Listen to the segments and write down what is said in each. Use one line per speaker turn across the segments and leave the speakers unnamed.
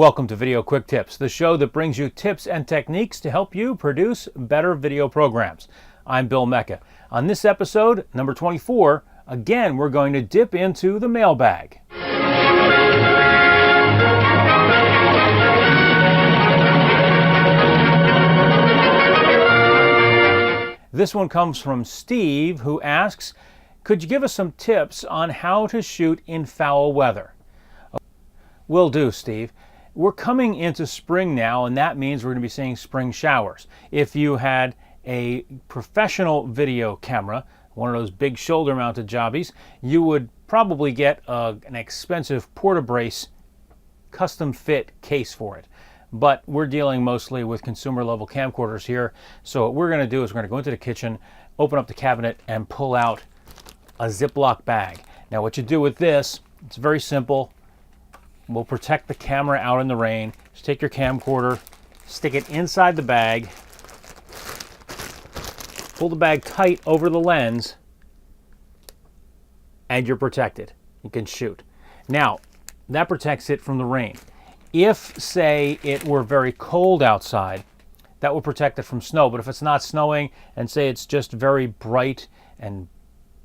Welcome to Video Quick Tips, the show that brings you tips and techniques to help you produce better video programs. I'm Bill Mecca. On this episode, number 24, again, we're going to dip into the mailbag. This one comes from Steve, who asks, could you give us some tips on how to shoot in foul weather? Will do, Steve. We're coming into spring now, and that means we're going to be seeing spring showers. If you had a professional video camera, one of those big shoulder-mounted jobbies, you would probably get an expensive Porta-Brace custom-fit case for it. But we're dealing mostly with consumer-level camcorders here, so what we're going to do is we're going to go into the kitchen, open up the cabinet, and pull out a Ziploc bag. Now what you do with this, it's very simple. We'll protect the camera out in the rain. Just take your camcorder, stick it inside the bag, pull the bag tight over the lens, and you're protected. You can shoot. Now, that protects it from the rain. If, say, it were very cold outside, that will protect it from snow. But if it's not snowing, and say it's just very bright and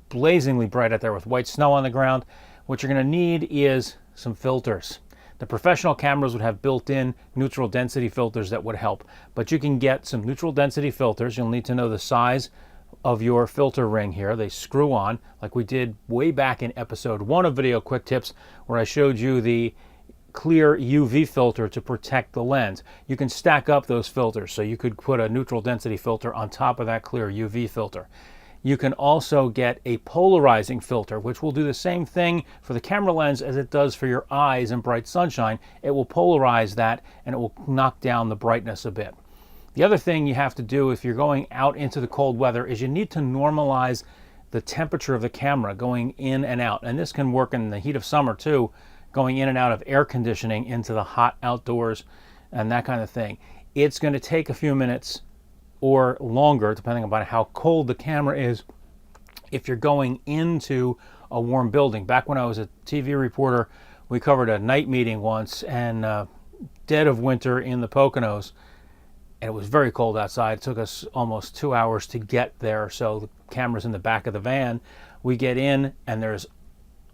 blazingly bright out there with white snow on the ground, what you're going to need is some filters. The professional cameras would have built-in neutral density filters that would help, but you can get some neutral density filters. You'll need to know the size of your filter ring here. They screw on, like we did way back in episode 1 of Video Quick Tips, where I showed you the clear UV filter to protect the lens. You can stack up those filters, so you could put a neutral density filter on top of that clear UV filter. You can also get a polarizing filter, which will do the same thing for the camera lens as it does for your eyes in bright sunshine. It will polarize that, and it will knock down the brightness a bit. The other thing you have to do if you're going out into the cold weather is you need to normalize the temperature of the camera going in and out. And this can work in the heat of summer too, going in and out of air conditioning into the hot outdoors and that kind of thing. It's going to take a few minutes or longer, depending upon how cold the camera is, if you're going into a warm building. Back when I was a TV reporter, we covered a night meeting once, and dead of winter in the Poconos, and it was very cold outside. It took us almost 2 hours to get there, so the camera's in the back of the van. We get in, and there's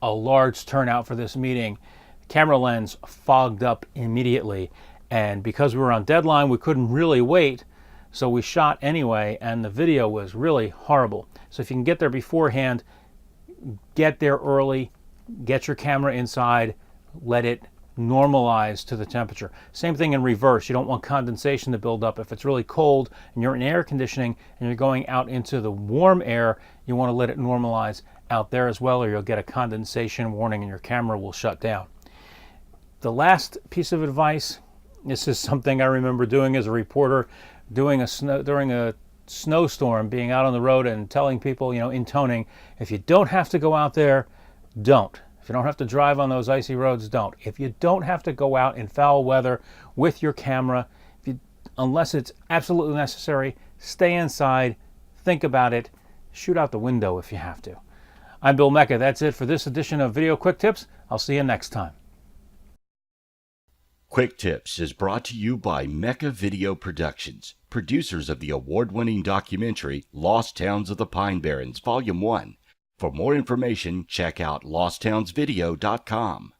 a large turnout for this meeting. The camera lens fogged up immediately, and because we were on deadline, we couldn't really wait. So we shot anyway, and the video was really horrible. So if you can get there beforehand, get there early, get your camera inside, let it normalize to the temperature. Same thing in reverse. You don't want condensation to build up. If it's really cold and you're in air conditioning and you're going out into the warm air, you want to let it normalize out there as well, or you'll get a condensation warning and your camera will shut down. The last piece of advice, this is something I remember doing as a reporter, during a snowstorm, being out on the road and telling people, intoning, if you don't have to go out there, don't. If you don't have to drive on those icy roads, don't. If you don't have to go out in foul weather with your camera, unless it's absolutely necessary, stay inside, think about it, shoot out the window if you have to. I'm Bill Mecca. That's it for this edition of Video Quick Tips. I'll see you next time.
Quick Tips is brought to you by Mecca Video Productions, producers of the award-winning documentary Lost Towns of the Pine Barrens, Volume 1. For more information, check out losttownsvideo.com.